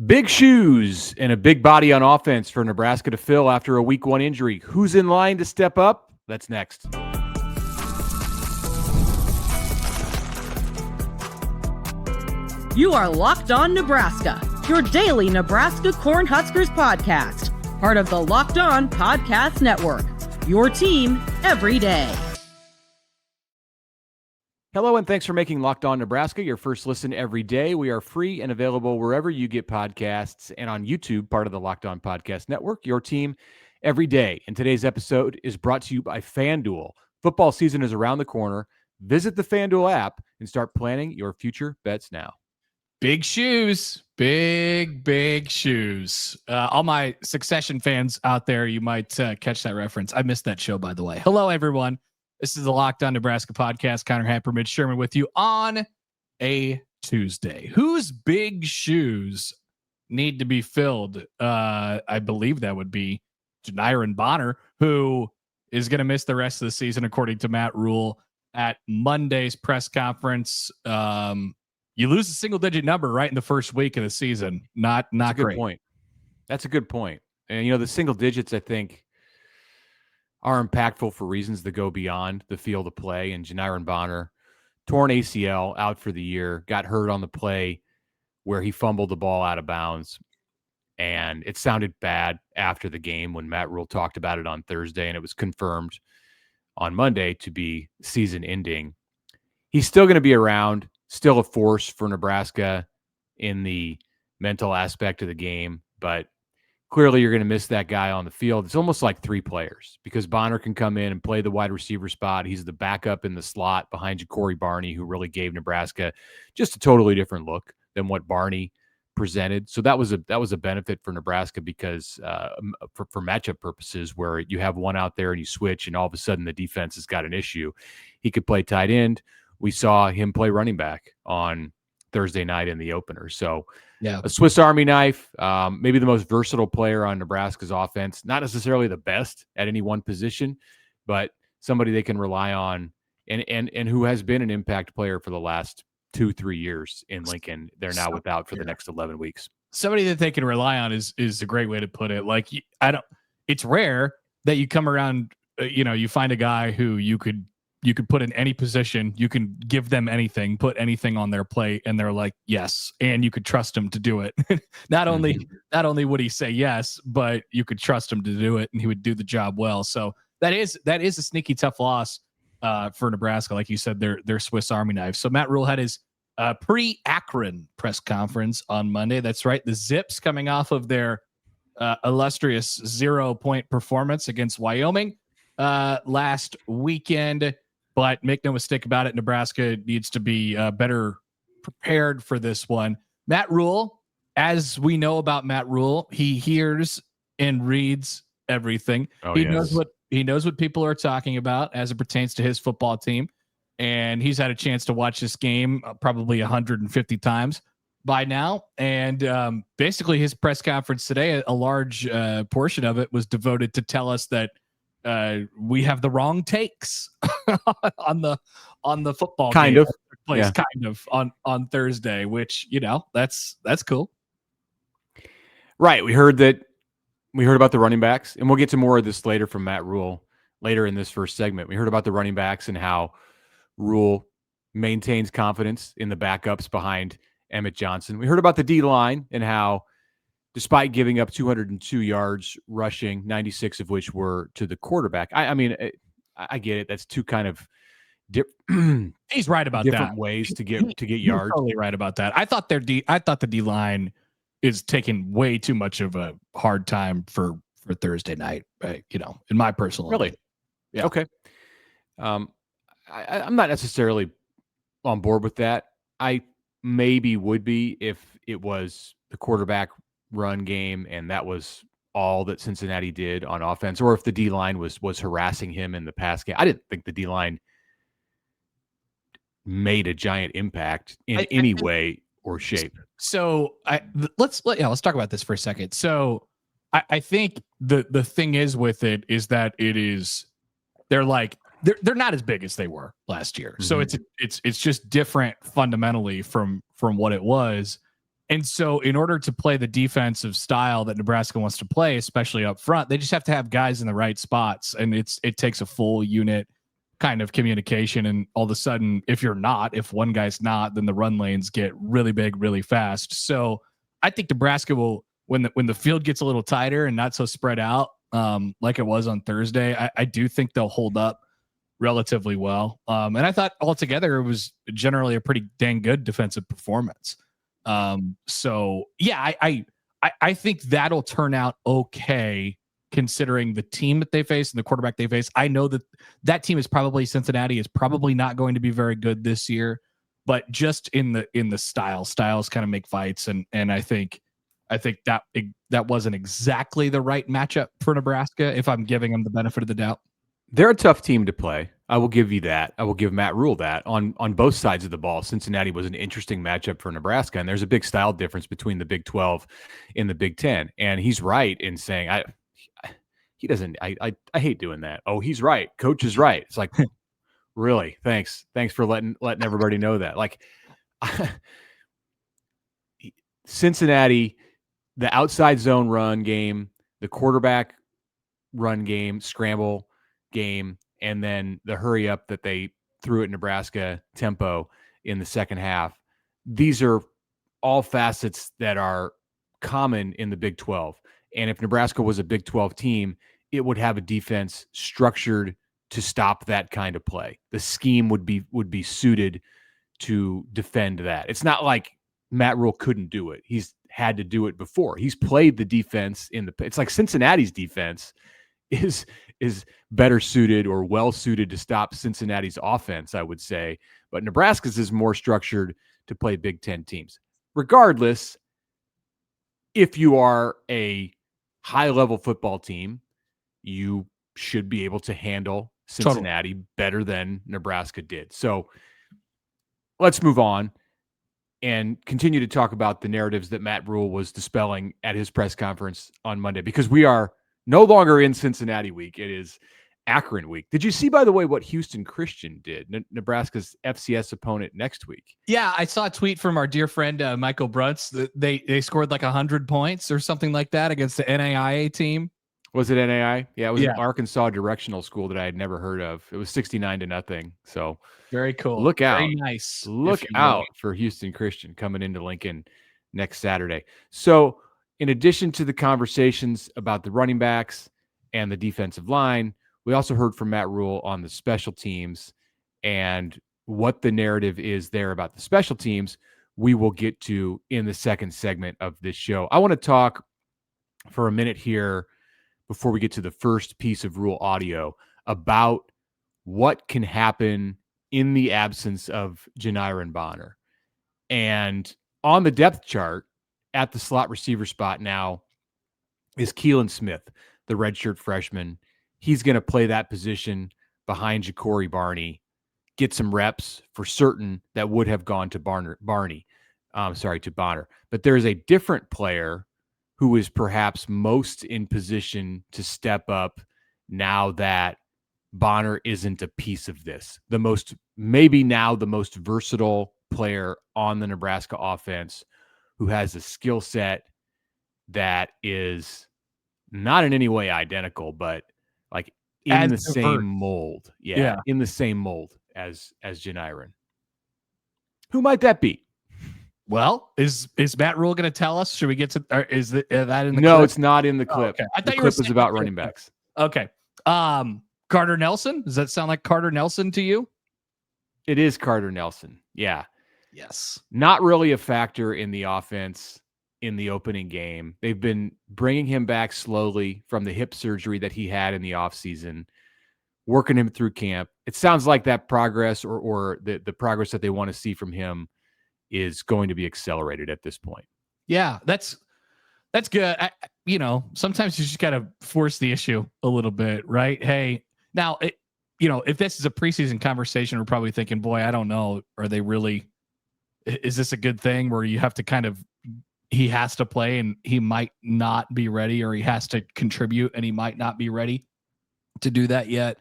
Big shoes and a big body on offense for Nebraska to fill after a week 1 injury. Who's in line to step up? That's next. You are Locked On Nebraska, your daily Nebraska Cornhuskers podcast. Part of the Locked On Podcast Network, your team every day. Hello, and thanks for making Locked On Nebraska your first listen every day. We are free and available wherever you get podcasts and on YouTube, part of the Locked On Podcast Network, your team every day. And today's episode is brought to you by FanDuel. Football season is around the corner. Visit the FanDuel app and start planning your future bets now. Big shoes, big shoes. All my Succession fans out there, you might catch that reference. I missed that show, by the way. Hello, everyone. This is the Locked On Nebraska podcast. Connor Hamper, Mitch Sherman with you on a Tuesday. Whose big shoes need to be filled? I believe that would be Jiren Bonner, who is going to miss the rest of the season, according to Matt Rhule at Monday's press conference. You lose a single-digit number right in the first week of the season. Not That's a great. good point. That's a good point. And, the single digits, I think, are impactful for reasons that go beyond the field of play. And Jiren Bonner, torn ACL, out for the year, got hurt on the play where he fumbled the ball out of bounds. And it sounded bad after the game when Matt Rhule talked about it on Thursday, and it was confirmed on Monday to be season-ending. He's still going to be around, still a force for Nebraska in the mental aspect of the game, but clearly you're going to miss that guy on the field. It's almost like three players because Bonner can come in and play the wide receiver spot. He's the backup in the slot behind Ja'Cory Barney, who really gave Nebraska just a totally different look than what Barney presented. So that was a benefit for Nebraska because for matchup purposes, where you have one out there and you switch and all of a sudden the defense has got an issue. He could play tight end. We saw him play running back on Thursday night in the opener. So yeah, a Swiss Army knife, maybe the most versatile player on Nebraska's offense, not necessarily the best at any one position, but somebody they can rely on and who has been an impact player for the last 2-3 years in Lincoln. They're now without for the next 11 weeks. Somebody that they can rely on is a great way to put it. Like, it's rare that you come around, you find a guy who you could put in any position, you can give them anything, put anything on their plate, and they're like, yes, and you could trust him to do it. Not only would he say yes, but you could trust him to do it, and he would do the job well. So that is a sneaky tough loss for Nebraska. Like you said, they're Swiss Army knives. So Matt Rhule had his pre-Akron press conference on Monday. That's right, the Zips coming off of their illustrious 0-point performance against Wyoming last weekend. But make no mistake about it, Nebraska needs to be better prepared for this one. Matt Rhule, as we know about Matt Rhule, he hears and reads everything. He knows what people are talking about as it pertains to his football team. And he's had a chance to watch this game probably 150 times by now. And basically his press conference today, a large portion of it was devoted to tell us that we have the wrong takes on the football kind game of place, kind of on Thursday, which that's cool. Right. We heard about the running backs, and we'll get to more of this later from Matt Rhule later in this first segment. We heard about the running backs and how Rhule maintains confidence in the backups behind Emmett Johnson. We heard about the D-line and how, despite giving up 202 yards rushing, 96 of which were to the quarterback. I get it. That's two kind of he's right about different that. ways to get yards. Totally right about that. I thought the D-line is taking way too much of a hard time for Thursday night. In my personal opinion. Yeah. Okay. I'm not necessarily on board with that. I maybe would be if it was the quarterback run game and that was all that Cincinnati did on offense, or if the D-line was harassing him in the pass game. I didn't think the D-line made a giant impact in any way or shape. So let's talk about this for a second. So I think the thing is with it is that they're not as big as they were last year. Mm-hmm. So it's just different fundamentally from what it was. And so in order to play the defensive style that Nebraska wants to play, especially up front, they just have to have guys in the right spots. And it takes a full unit kind of communication. And all of a sudden, if one guy's not, then the run lanes get really big, really fast. So I think Nebraska will, when the field gets a little tighter and not so spread out, like it was on Thursday, I do think they'll hold up relatively well. And I thought altogether it was generally a pretty dang good defensive performance. So yeah, I think that'll turn out okay considering the team that they face and the quarterback they face. I know that team is probably Cincinnati is probably not going to be very good this year, but just in the styles kind of make fights. And I think that wasn't exactly the right matchup for Nebraska, if I'm giving them the benefit of the doubt. They're a tough team to play. I will give you that. I will give Matt Rhule that. On both sides of the ball, Cincinnati was an interesting matchup for Nebraska, and there's a big style difference between the Big 12 and the Big 10. And he's right in saying I hate doing that. Oh, he's right. Coach is right. It's like, really? Thanks for letting everybody know that. Like Cincinnati, the outside zone run game, the quarterback run game, scramble game, and then the hurry up that they threw at Nebraska tempo in the second half. These are all facets that are common in the Big 12. And if Nebraska was a Big 12 team, it would have a defense structured to stop that kind of play. The scheme would be suited to defend that. It's not like Matt Rhule couldn't do it. He's had to do it before. He's played the defense it's like Cincinnati's defense is better suited or well suited to stop Cincinnati's offense, I would say. But Nebraska's is more structured to play Big Ten teams. Regardless, if you are a high-level football team, you should be able to handle Cincinnati better than Nebraska did. So let's move on and continue to talk about the narratives that Matt Rhule was dispelling at his press conference on Monday, because we are no longer in Cincinnati week. It is Akron week. Did you see, by the way, what Houston Christian did, Nebraska's FCS opponent next week? Yeah, I saw a tweet from our dear friend Michael Brunts. They scored like 100 points or something like that against the NAIA team. Was it NAI? Yeah, it was an Arkansas directional school that I had never heard of. It was 69-0. So very cool. Look out. Very nice. Look out for Houston Christian coming into Lincoln next Saturday. So in addition to the conversations about the running backs and the defensive line, we also heard from Matt Rhule on the special teams and what the narrative is there about the special teams. We will get to in the second segment of this show. I want to talk for a minute here before we get to the first piece of Rhule audio about what can happen in the absence of Jiren Bonner. And on the depth chart at the slot receiver spot now is Keelan Smith, the redshirt freshman. He's going to play that position behind Ja'Cory Barney, get some reps for certain that would have gone to Bonner. But there is a different player who is perhaps most in position to step up now that Bonner isn't a piece of this. Maybe now the most versatile player on the Nebraska offense, who has a skill set that is not in any way identical, but like in the same mold. Yeah, in the same mold as Jiren. Who might that be? Well, is Matt Rhule going to tell us? Should we get to? Is that in the? No, clip? It's not in the clip. Okay. I thought the clip was about running backs. Okay. Carter Nelson. Does that sound like Carter Nelson to you? It is Carter Nelson. Yeah. Yes. Not really a factor in the offense in the opening game. They've been bringing him back slowly from the hip surgery that he had in the offseason, working him through camp. It sounds like that progress or the progress that they want to see from him is going to be accelerated at this point. Yeah, that's good. Sometimes you just got to force the issue a little bit, right? Hey, now, if this is a preseason conversation, we're probably thinking, boy, I don't know. Is this a good thing where you have to he has to play and he might not be ready, or he has to contribute and he might not be ready to do that yet.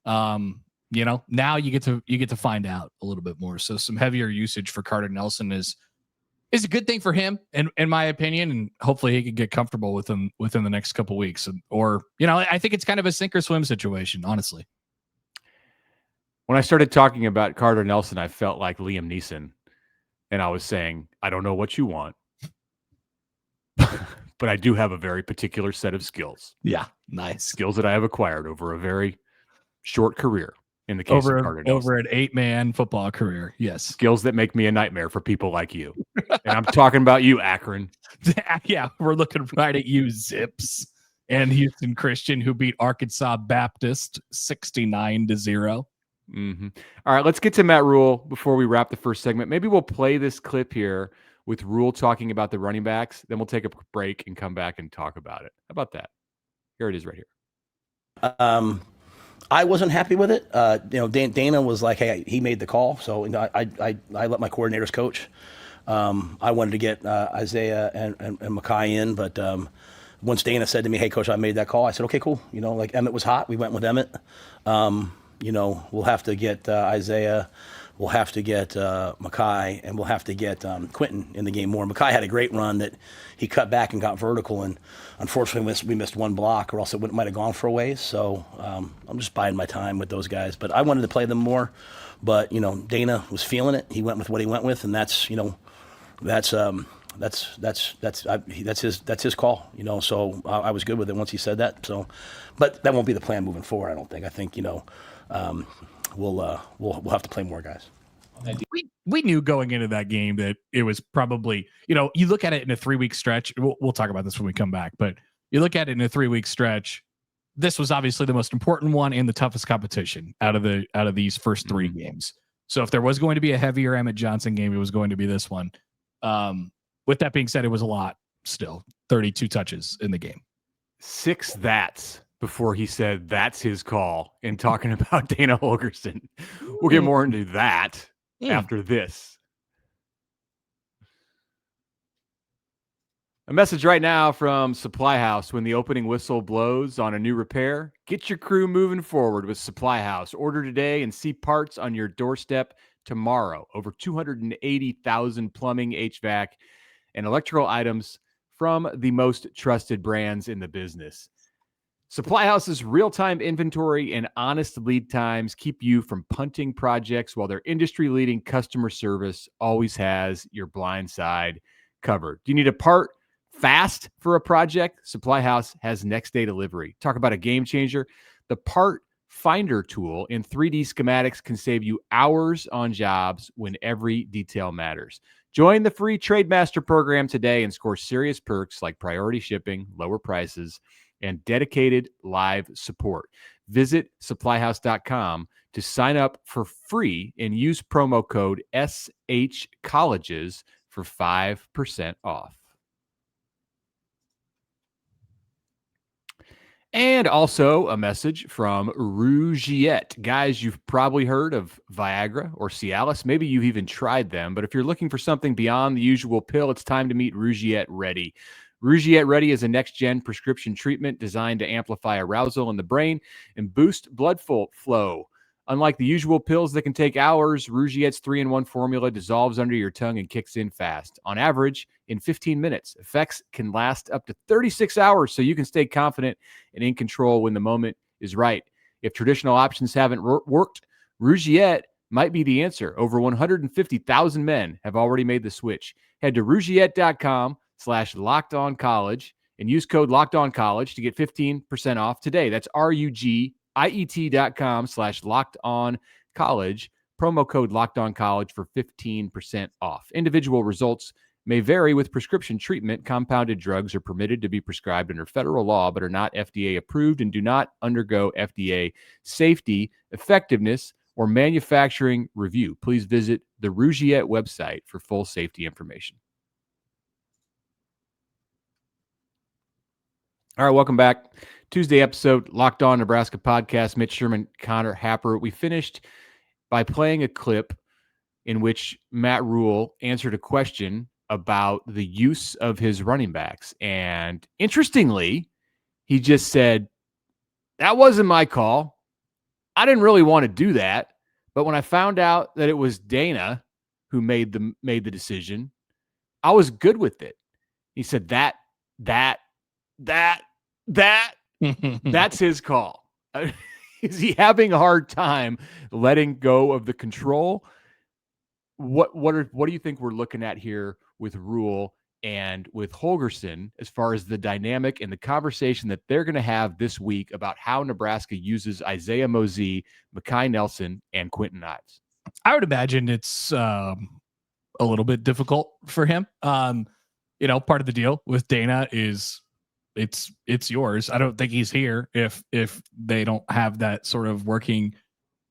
Now you get to find out a little bit more. So some heavier usage for Carter Nelson is is a good thing for him, in my opinion, and hopefully he can get comfortable with him within the next couple weeks. Or, I think it's kind of a sink or swim situation, honestly. When I started talking about Carter Nelson, I felt like Liam Neeson, and I was saying, I don't know what you want, but I do have a very particular set of skills. Yeah, nice. Skills that I have acquired over a very short career. In the case of Carter Nelson. Over an 8-man football career, yes. Skills that make me a nightmare for people like you. And I'm talking about you, Akron. Yeah, we're looking right at you, Zips. And Houston Christian, who beat Arkansas Baptist 69-0. Mm-hmm. All right, let's get to Matt Rhule before we wrap the first segment. Maybe we'll play this clip here with Rhule talking about the running backs. Then we'll take a break and come back and talk about it. How about that? Here it is right here. I wasn't happy with it. Dana was like, "Hey, he made the call," so I let my coordinators coach. I wanted to get Isaiah and Mekhi in, but once Dana said to me, "Hey, coach, I made that call," I said, "Okay, cool." Like Emmett was hot, we went with Emmett. We'll have to get Isaiah, we'll have to get Mekhi, and we'll have to get Quentin in the game more. Mekhi had a great run that he cut back and got vertical, and unfortunately we missed one block, or else it might have gone for a ways. So I'm just biding my time with those guys. But I wanted to play them more. But Dana was feeling it. He went with what he went with, and that's his call. So I was good with it once he said that. So, but that won't be the plan moving forward. I don't think. I think we'll have to play more guys. We knew going into that game that it was probably, you look at it in a 3-week stretch. We'll talk about this when we come back, but you look at it in a 3-week stretch. This was obviously the most important one and the toughest competition out of these first 3 games. So if there was going to be a heavier Emmett Johnson game, it was going to be this one. With that being said, it was a lot still. 32 touches in the game. 6 that's before he said that's his call in talking about Dana Holgorsen. We'll get more into that after this. A message right now from Supply House. When the opening whistle blows on a new repair, get your crew moving forward with Supply House. Order today and see parts on your doorstep tomorrow. Over 280,000 plumbing, HVAC, and electrical items from the most trusted brands in the business. Supply House's real-time inventory and honest lead times keep you from punting projects, while their industry-leading customer service always has your blind side covered. Do you need a part fast for a project? Supply House has next-day delivery. Talk about a game changer. The Part Finder tool in 3D schematics can save you hours on jobs when every detail matters. Join the free Trademaster program today and score serious perks like priority shipping, lower prices, and dedicated live support. Visit supplyhouse.com to sign up for free and use promo code SHColleges for 5% off. And also a message from Rougiette. Guys, you've probably heard of Viagra or Cialis. Maybe you've even tried them. But if you're looking for something beyond the usual pill, it's time to meet Rougiette Ready. Rougiette Ready is a next-gen prescription treatment designed to amplify arousal in the brain and boost blood flow. Unlike the usual pills that can take hours, Rougiette's 3-in-1 formula dissolves under your tongue and kicks in fast. On average, in 15 minutes. Effects can last up to 36 hours, so you can stay confident and in control when the moment is right. If traditional options haven't worked, Rougiette might be the answer. Over 150,000 men have already made the switch. Head to Rougiette.com/LockedOnCollege and use code LockedOnCollege to get 15% off today. That's RUGIET.com/LockedOnCollege. Promo code LockedOnCollege for 15% off. Individual results may vary with prescription treatment. Compounded drugs are permitted to be prescribed under federal law, but are not FDA approved and do not undergo FDA safety, effectiveness, or manufacturing review. Please visit the Rougiette website for full safety information. All right, welcome back. Tuesday episode, Locked On Nebraska podcast. Mitch, Sherman, Connor, Happer. We finished by playing a clip in which Matt Rhule answered a question about the use of his running backs. And interestingly, he just said, that wasn't my call. I didn't really want to do that. But when I found out that it was Dana who made the decision, I was good with it. He said that's his call. Is he having a hard time letting go of the control? What do you think we're looking at here with Rhule and with Holgorsen as far as the dynamic and the conversation that they're going to have this week about how Nebraska uses Isaiah Mosey, Mekhi Nelson, and Quentin Ives? I would imagine it's a little bit difficult for him. Part of the deal with Dana is it's yours. I don't think he's here if they don't have that sort of working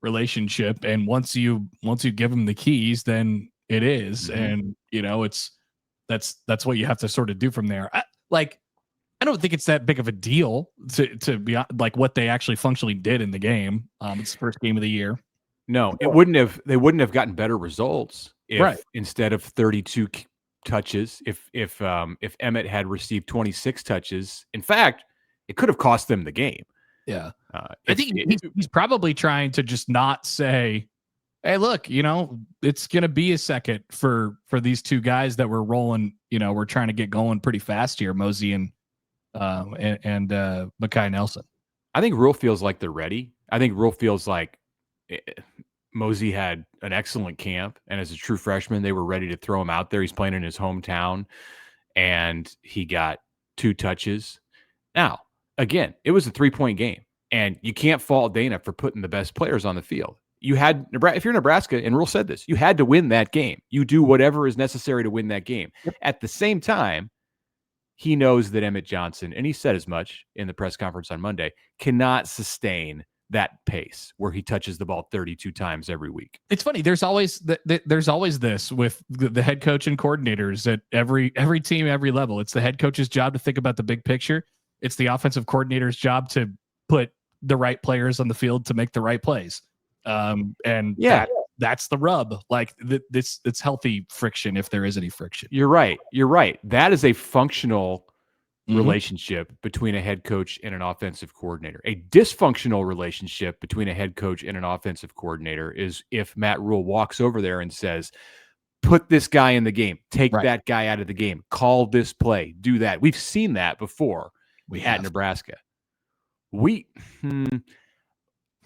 relationship. And once you give him the keys, then it is. And that's what you have to sort of do from there. I don't think it's that big of a deal to be like what they actually functionally did in the game. It's the first game of the year. No, they wouldn't have gotten better results if instead of 32 touches, if Emmett had received 26 touches. In fact, it could have cost them the game. Yeah. I think he's probably trying to just not say, hey, look, it's going to be a second for these two guys that we're rolling. We're trying to get going pretty fast here, Mosey and Mekhi Nelson. I think Rhule feels like they're ready. I think Rhule feels like Mosey had an excellent camp, and as a true freshman, they were ready to throw him out there. He's playing in his hometown, and he got 2 touches. Now, again, it was a 3-point game, and you can't fault Dana for putting the best players on the field. If you're Nebraska, and Rhule said this, you had to win that game. You do whatever is necessary to win that game. Yep. At the same time, he knows that Emmett Johnson, and he said as much in the press conference on Monday, cannot sustain that pace where he touches the ball 32 times every week. It's funny. There's always this with the head coach and coordinators at every team, every level. It's the head coach's job to think about the big picture. It's the offensive coordinator's job to put the right players on the field to make the right plays. That's the rub. Like it's healthy friction if there is any friction. You're right. That is a functional relationship between a head coach and an offensive coordinator. A dysfunctional relationship between a head coach and an offensive coordinator is if Matt Rhule walks over there and says, put this guy in the game, take that guy out of the game, call this play, do that. We've seen that before at Nebraska. I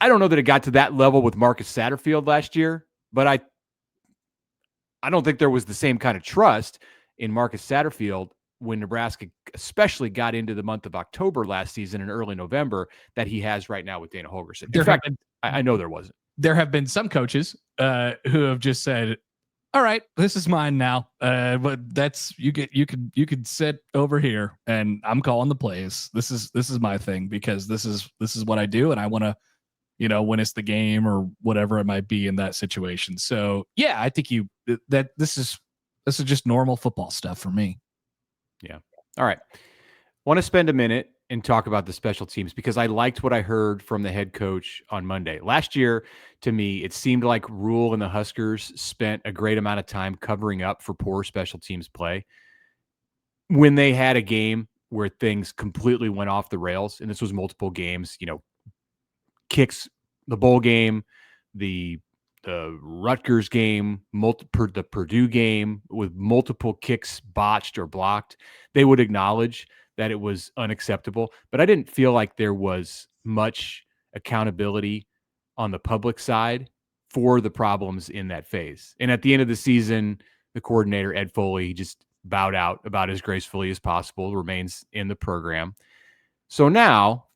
don't know that it got to that level with Marcus Satterfield last year, but I don't think there was the same kind of trust in Marcus Satterfield when Nebraska especially got into the month of October last season and early November that he has right now with Dana Holgorsen. In fact, I know there wasn't. There have been some coaches who have just said, all right, this is mine now. But that's you could sit over here and I'm calling the plays. This is my thing because this is what I do and I want to, when it's the game or whatever it might be in that situation. So yeah, I think this is just normal football stuff for me. Yeah. All right. Want to spend a minute and talk about the special teams because I liked what I heard from the head coach on Monday. Last year, to me, it seemed like Rhule and the Huskers spent a great amount of time covering up for poor special teams play. When they had a game where things completely went off the rails, and this was multiple games, kicks, the bowl game, the Rutgers game, the Purdue game with multiple kicks botched or blocked, they would acknowledge that it was unacceptable. But I didn't feel like there was much accountability on the public side for the problems in that phase. And at the end of the season, the coordinator, Ed Foley, just bowed out about as gracefully as possible, remains in the program. So now,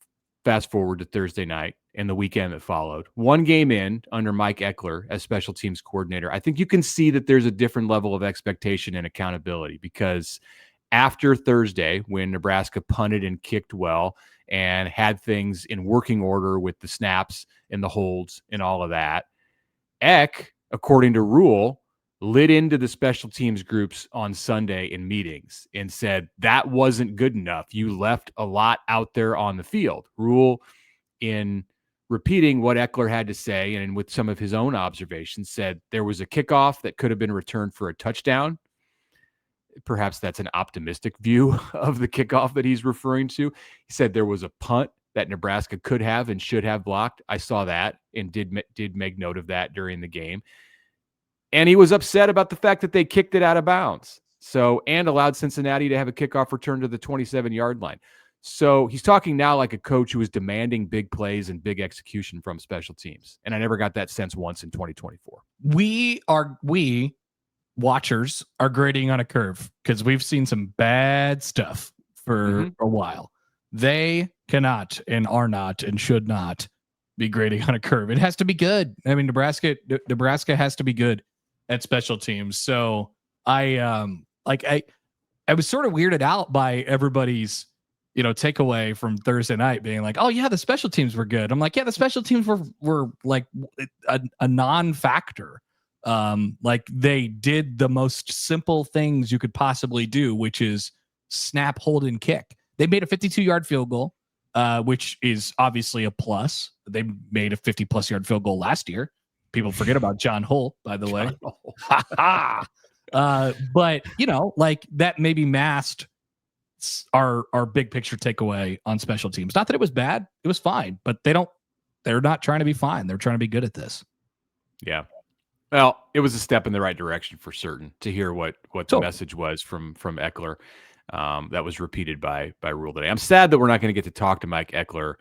fast forward to Thursday night and the weekend that followed. One game in under Mike Eckler as special teams coordinator, I think you can see that there's a different level of expectation and accountability because after Thursday, when Nebraska punted and kicked well and had things in working order with the snaps and the holds and all of that, Eck, according to Rhule, lit into the special teams groups on Sunday in meetings and said that wasn't good enough. You left a lot out there on the field. Rhule, in repeating what Eckler had to say and with some of his own observations, said there was a kickoff that could have been returned for a touchdown. Perhaps that's an optimistic view of the kickoff that he's referring to. He said there was a punt that Nebraska could have and should have blocked. I saw that and did make note of that during the game. And he was upset about the fact that they kicked it out of bounds. So, and allowed Cincinnati to have a kickoff return to the 27-yard line. So he's talking now like a coach who is demanding big plays and big execution from special teams. And I never got that sense once in 2024. We watchers are grading on a curve because we've seen some bad stuff for a while. They cannot and are not and should not be grading on a curve. It has to be good. I mean, Nebraska has to be good at special teams. So I was sort of weirded out by everybody's, takeaway from Thursday night being like, oh yeah, the special teams were good. I'm like, yeah, the special teams were like a non-factor. Like they did the most simple things you could possibly do, which is snap, hold, and kick. They made a 52-yard field goal, which is obviously a plus. They made a 50-plus yard field goal last year. People forget about John Hull, by the way. But like that maybe masked our big picture takeaway on special teams. Not that it was bad, it was fine, but they're not trying to be fine. They're trying to be good at this. Yeah. Well, it was a step in the right direction for certain to hear what the message was from Eckler. That was repeated by Rhule today. I'm sad that we're not going to get to talk to Mike Eckler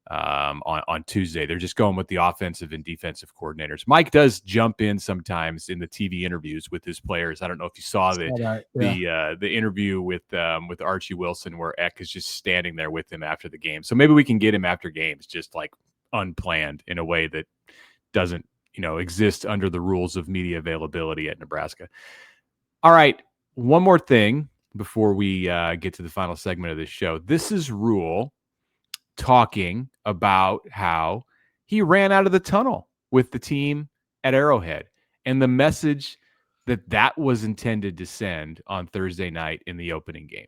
on Tuesday. They're just going with the offensive and defensive coordinators. Mike does jump in sometimes in the TV interviews with his players. I don't know if you saw the interview with Archie Wilson where Eck is just standing there with him after the game. So maybe we can get him after games, just like unplanned in a way that doesn't exist under the rules of media availability at Nebraska. All right, one more thing before we get to the final segment of this show. This is Rhule talking about how he ran out of the tunnel with the team at Arrowhead and the message that was intended to send on Thursday night in the opening game.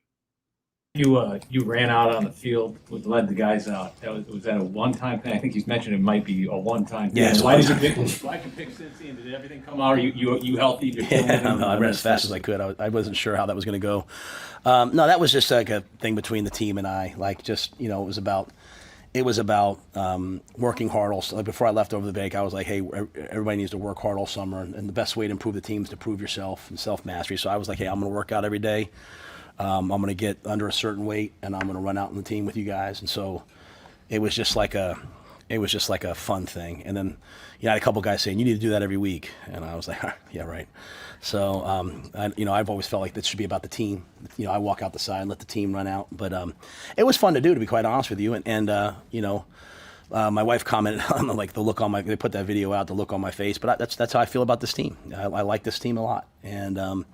You ran out on the field, led the guys out. Was that a one-time thing? I think he's mentioned it might be a one-time thing. Yes. Why did you pick Cincy, and did everything come out? Are you healthy? No, I ran as fast as I could. I wasn't sure how that was going to go. No, that was just like a thing between the team and I. Like just it was about working hard. Also, like before I left over the bank, I was like, hey, everybody needs to work hard all summer, and the best way to improve the team is to prove yourself and self-mastery. So I was like, hey, I'm going to work out every day. I'm going to get under a certain weight, and I'm going to run out in the team with you guys. And so it was just like a fun thing. And then I had a couple guys saying, you need to do that every week. And I was like, yeah, right. So, I've always felt like this should be about the team. I walk out the side and let the team run out. But it was fun to do, to be quite honest with you. And my wife commented on the look on they put that video out, the look on my face. But that's how I feel about this team. I like this team a lot. And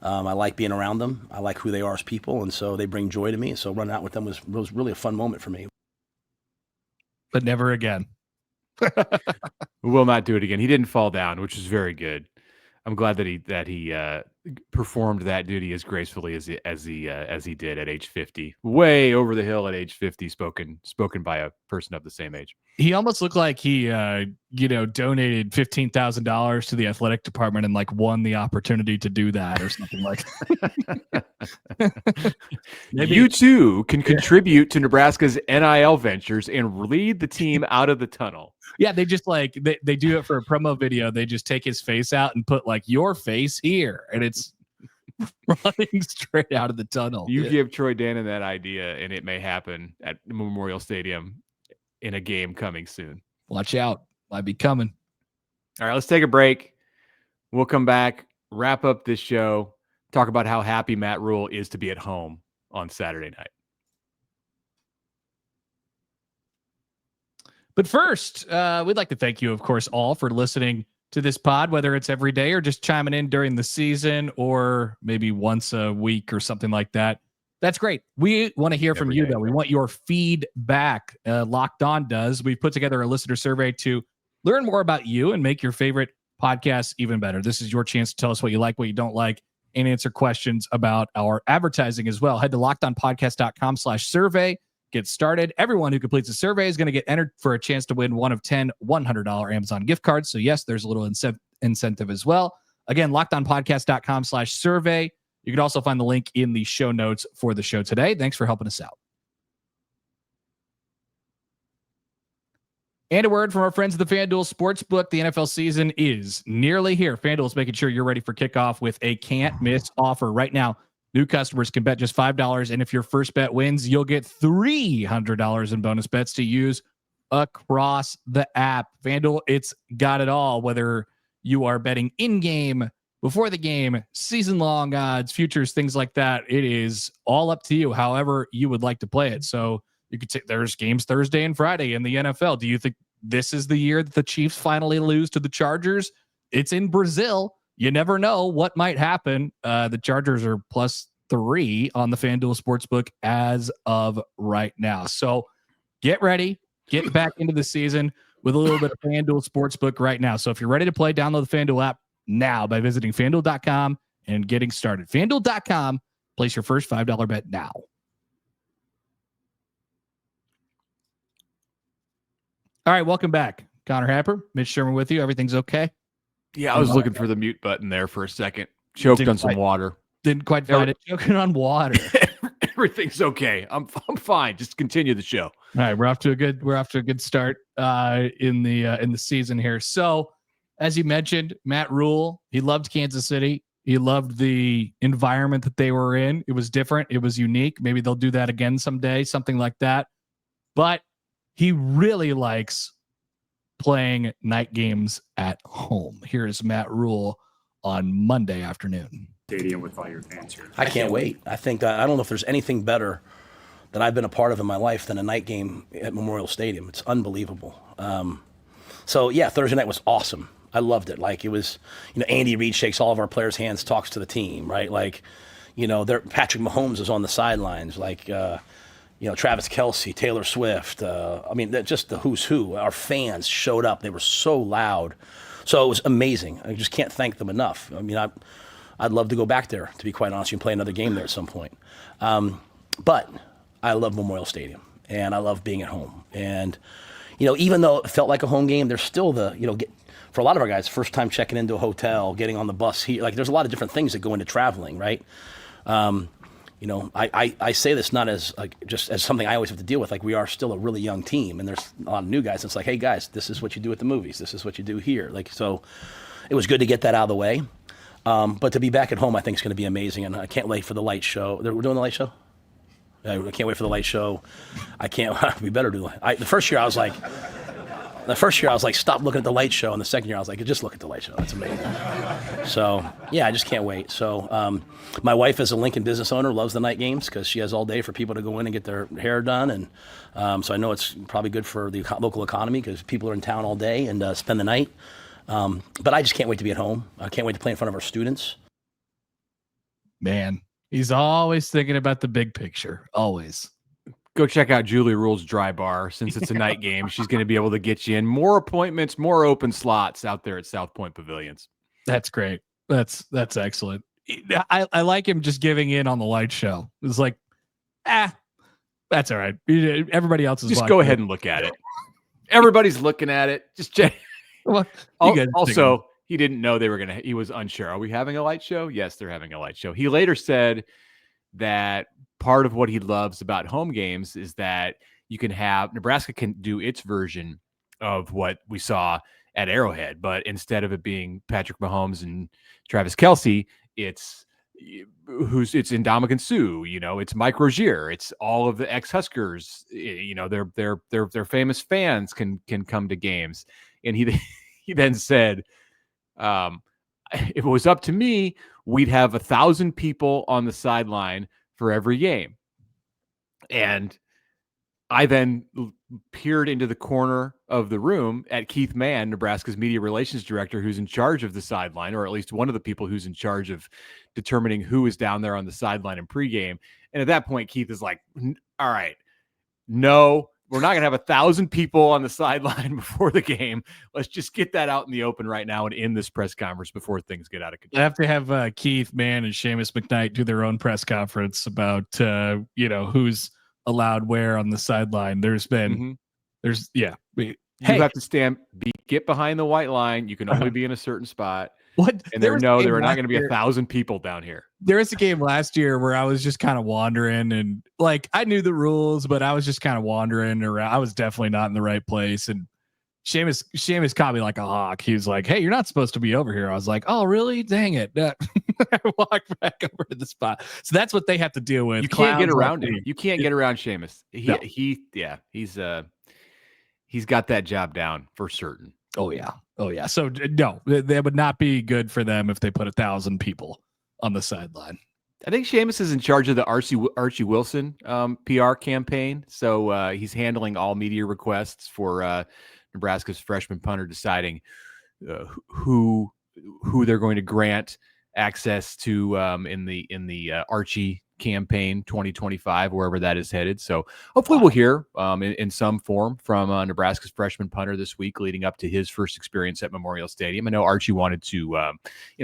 I like being around them. I like who they are as people, and so they bring joy to me. So running out with them was really a fun moment for me. But never again. We will not do it again. He didn't fall down, which is very good. I'm glad that he performed that duty as gracefully as he did at age 50, way over the hill at age 50. Spoken by a person of the same age. He almost looked like he, donated $15,000 to the athletic department and won the opportunity to do that or something like that. Maybe you too can contribute to Nebraska's NIL ventures and lead the team out of the tunnel. Yeah, they just they do it for a promo video. They just take his face out and put your face here, and it's running straight out of the tunnel. You give Troy Dannon that idea, and it may happen at Memorial Stadium in a game coming soon. Watch out. Might be coming. All right, let's take a break. We'll come back, wrap up this show, talk about how happy Matt Rhule is to be at home on Saturday night. But first, we'd like to thank you, of course, all for listening to this pod, whether it's every day or just chiming in during the season or maybe once a week or something like that. That's great. We want to hear from you, though. We want your feedback. Locked On does. We've put together a listener survey to learn more about you and make your favorite podcast even better. This is your chance to tell us what you like, what you don't like, and answer questions about our advertising as well. Head to lockedonpodcast.com/survey. Get started. Everyone who completes the survey is going to get entered for a chance to win one of 10 $100 Amazon gift cards. So yes, there's a little incentive as well. Again, lockedonpodcast.com/survey. You can also find the link in the show notes for the show today. Thanks for helping us out. And a word from our friends at the FanDuel Sportsbook. The NFL season is nearly here. FanDuel is making sure you're ready for kickoff with a can't-miss offer. Right now, new customers can bet just $5, and if your first bet wins, you'll get $300 in bonus bets to use across the app. FanDuel, it's got it all, whether you are betting in-game, before the game, season-long odds, futures, things like that. It is all up to you, however you would like to play it. So you could say there's games Thursday and Friday in the NFL. Do you think this is the year that the Chiefs finally lose to the Chargers? It's in Brazil. You never know what might happen. The Chargers are +3 on the FanDuel Sportsbook as of right now. So get ready. Get back into the season with a little bit of FanDuel Sportsbook right now. So if you're ready to play, download the FanDuel app now by visiting FanDuel.com and getting started. FanDuel.com. Place your first $5 bet now. All right, welcome back. Connor Happer, Mitch Sherman with you. Everything's okay? Yeah, I was looking for the mute button there for a second. Choked on some water. Didn't quite find it. Choking on water. Everything's okay. I'm fine. Just continue the show. All right, we're off to a good start in the season here. So, as you mentioned, Matt Rhule, he loved Kansas City. He loved the environment that they were in. It was different. It was unique. Maybe they'll do that again someday, something like that. But he really likes playing night games at home. Here's Matt Rhule on Monday afternoon. Stadium with all your fans here. I can't wait. I think I don't know if there's anything better that I've been a part of in my life than a night game at Memorial Stadium. It's unbelievable. So yeah, Thursday night was awesome. I loved it. Like it was, Andy Reid shakes all of our players' hands, talks to the team, right? Like, Patrick Mahomes is on the sidelines. Like, Travis Kelce, Taylor Swift. Just the who's who. Our fans showed up. They were so loud. So it was amazing. I just can't thank them enough. I'd love to go back there, to be quite honest, and play another game there at some point. But I love Memorial Stadium, and I love being at home. And, even though it felt like a home game, there's still for a lot of our guys, first time checking into a hotel, getting on the bus here. Like, there's a lot of different things that go into traveling, right? I say this not as just as something I always have to deal with. Like, we are still a really young team, and there's a lot of new guys. It's like, hey guys, this is what you do at the movies. This is what you do here. Like, so it was good to get that out of the way. But to be back at home, I think is going to be amazing, and I can't wait for the light show. We're doing the light show. I can't wait for the light show. I can't. We better do the first year I was like, stop looking at the light show, and the second year I was like, just look at the light show. That's amazing. So yeah, I just can't wait. So my wife, as a Lincoln business owner, loves the night games because she has all day for people to go in and get their hair done, and so I know it's probably good for the local economy because people are in town all day and spend the night. But I just can't wait to be at home. I can't wait to play in front of our students. Man, he's always thinking about the big picture. Always. Go check out Julie Rule's Dry Bar. Since it's a night game, she's going to be able to get you in more appointments, more open slots out there at South Point Pavilions. That's great. That's excellent. I like him just giving in on the light show. It's like, that's all right. Everybody else is just go ahead and look at it. Everybody's looking at it. Just check. Well, also, he didn't know he was unsure. Are we having a light show? Yes, they're having a light show. He later said that part of what he loves about home games is that Nebraska can do its version of what we saw at Arrowhead, but instead of it being Patrick Mahomes and Travis Kelce, it's Ndamukong Suh, it's Mike Rozier, it's all of the ex-Huskers, their famous fans can come to games. And he then said, if it was up to me, we'd have 1,000 people on the sideline for every game. And I then peered into the corner of the room at Keith Mann, Nebraska's media relations director, who's in charge of the sideline, or at least one of the people who's in charge of determining who is down there on the sideline in pregame. And at that point, Keith is like, all right, no, we're not going to have 1,000 people on the sideline before the game. Let's just get that out in the open right now and end this press conference before things get out of control. I have to have Keith Mann and Seamus McKnight do their own press conference about, who's allowed where on the sideline. You have to get behind the white line. You can only be in a certain spot. What? And there are not going to be 1,000 people down here. There was a game last year where I was just kind of wandering, and I knew the rules, but I was just kind of wandering around. I was definitely not in the right place. And Seamus caught me like a hawk. He was like, "Hey, you're not supposed to be over here." I was like, "Oh, really? Dang it!" I walked back over to the spot. So that's what they have to deal with. You can't get Clowns around like him. me. You can't get around Seamus. No. He's got that job down for certain. Oh yeah. So no, that would not be good for them if they put 1,000 people on the sideline. I think Seamus is in charge of the Archie Wilson PR campaign. So he's handling all media requests for Nebraska's freshman punter, deciding who they're going to grant access to in the Archie campaign 2025, wherever that is headed. So hopefully we'll hear in some form from Nebraska's freshman punter this week, leading up to his first experience at Memorial Stadium. I know Archie wanted to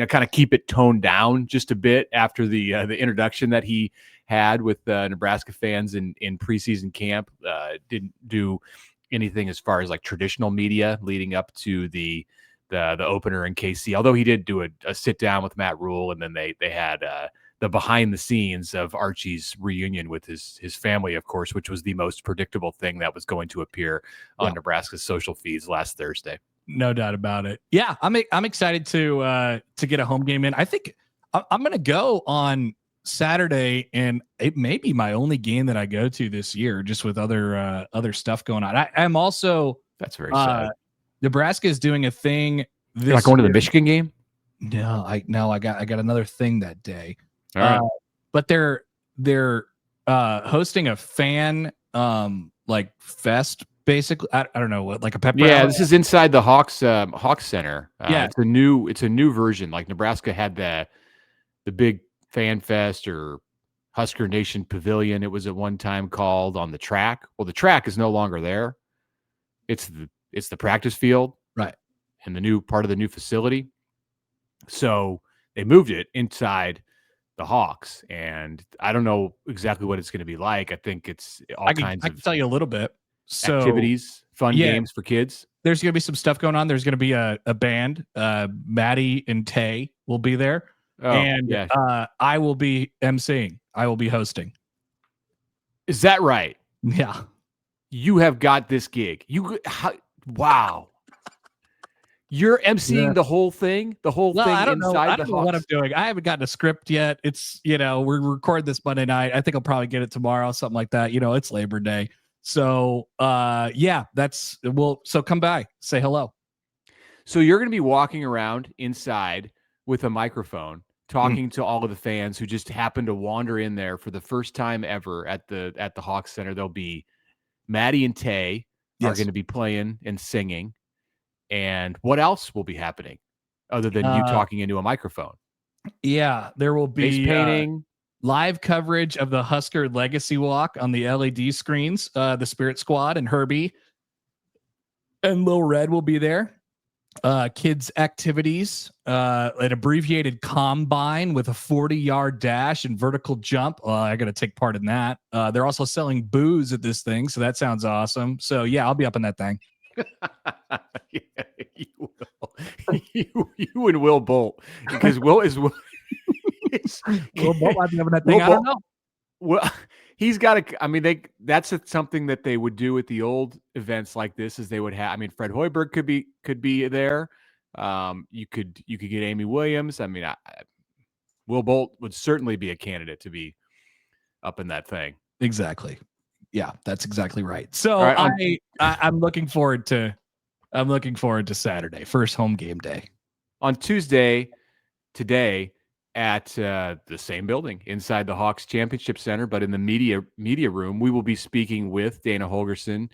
kind of keep it toned down just a bit after the introduction that he had with Nebraska fans in preseason camp. Didn't do anything as far as like traditional media leading up to the opener in KC, although he did do a sit down with Matt Rhule, and then they had the behind the scenes of Archie's reunion with his family, of course, which was the most predictable thing that was going to appear on Nebraska's social feeds last Thursday. No doubt about it. Yeah, I'm excited to get a home game in. I think I'm going to go on Saturday, and it may be my only game that I go to this year, just with other stuff going on. I'm also that's very sad. Nebraska is doing a thing. You're not going to the Michigan game? No, I got another thing that day. All right. But they're hosting a fan like fest, basically. I don't know what, like a pep rally. Yeah, this is inside the Hawks Center. Yeah, it's a new version. Like Nebraska had the big fan fest or Husker Nation Pavilion, it was at one time called, on the track. Well, the track is no longer there. It's the practice field, right, and the new part of the new facility. So they moved it inside the Hawks, and I don't know exactly what it's going to be like. I think it's I can tell you a little bit. So activities, fun games for kids. There's going to be some stuff going on. There's going to be a band. Maddie and Tay will be there. Oh, and yeah. I will be emceeing. I will be hosting. Is that right? Yeah. You have got this gig. Wow. You're emceeing the whole thing? The whole thing I don't know what I'm Hawks? doing. I haven't gotten a script yet. It's, we're recording this Monday night. I think I'll probably get it tomorrow, something like that. It's Labor Day. So, so come by, say hello. So you're going to be walking around inside with a microphone, talking to all of the fans who just happen to wander in there for the first time ever at the Hawks Center. There'll be Maddie and Tay are going to be playing and singing. And what else will be happening other than you talking into a microphone? Yeah, there will be face painting, live coverage of the Husker Legacy Walk on the LED screens. The Spirit Squad and Herbie and Lil Red will be there. Kids activities, an abbreviated combine with a 40-yard dash and vertical jump. I got to take part in that. They're also selling booze at this thing, so that sounds awesome. So yeah, I'll be up in that thing. Yeah, you will. You and Will Bolt, because Will is Will Bolt might be up in that thing. I don't know. Well, he's got to. I mean, that's something that they would do at the old events like this. Is they would have. I mean, Fred Hoiberg could be there. You could get Amy Williams. I mean, Will Bolt would certainly be a candidate to be up in that thing. Exactly. Yeah, that's exactly right. So right, I'm looking forward to Saturday, first home game day. On Tuesday, today, at the same building inside the Hawks Championship Center, but in the media room, we will be speaking with Dana Holgerson,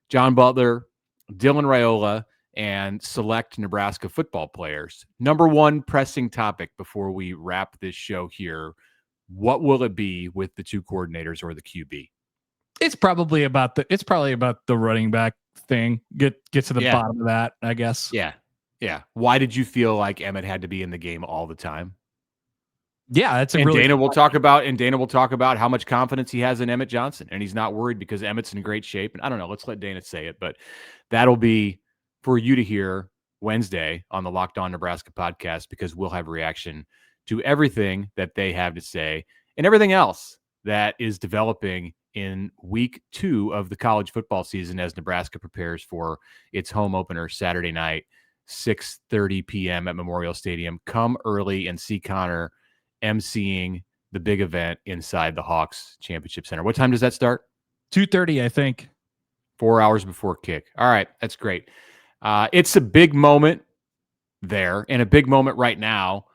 John Butler, Dylan Raiola, and select Nebraska football players. Number one pressing topic before we wrap this show here: what will it be with the two coordinators or the QB? It's probably about the running back thing. Get to the bottom of that, I guess. Yeah. Why did you feel like Emmett had to be in the game all the time? Yeah, that's Dana will talk about how much confidence he has in Emmett Johnson, and he's not worried because Emmett's in great shape. And I don't know, let's let Dana say it, but that'll be for you to hear Wednesday on the Locked On Nebraska podcast, because we'll have reaction to everything that they have to say and everything else that is developing in week 2 of the college football season as Nebraska prepares for its home opener Saturday night, 6:30 p.m. at Memorial Stadium. Come early and see Connor emceeing the big event inside the Hawks Championship Center. What time does that start? 2:30, I think. 4 hours before kick. All right, that's great. It's a big moment there and a big moment right now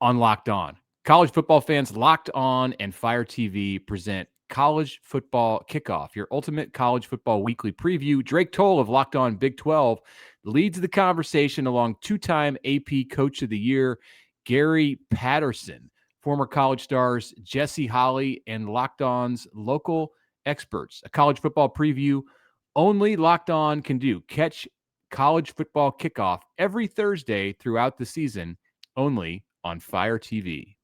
on Locked On. College football fans, Locked On and Fire TV present College Football Kickoff, your ultimate college football weekly preview. Drake Toll of Locked On Big 12 leads the conversation along two-time AP Coach of the Year, Gary Patterson, former college stars Jesse Holley, and Locked On's local experts. A college football preview only Locked On can do. Catch College Football Kickoff every Thursday throughout the season, only on Fire TV.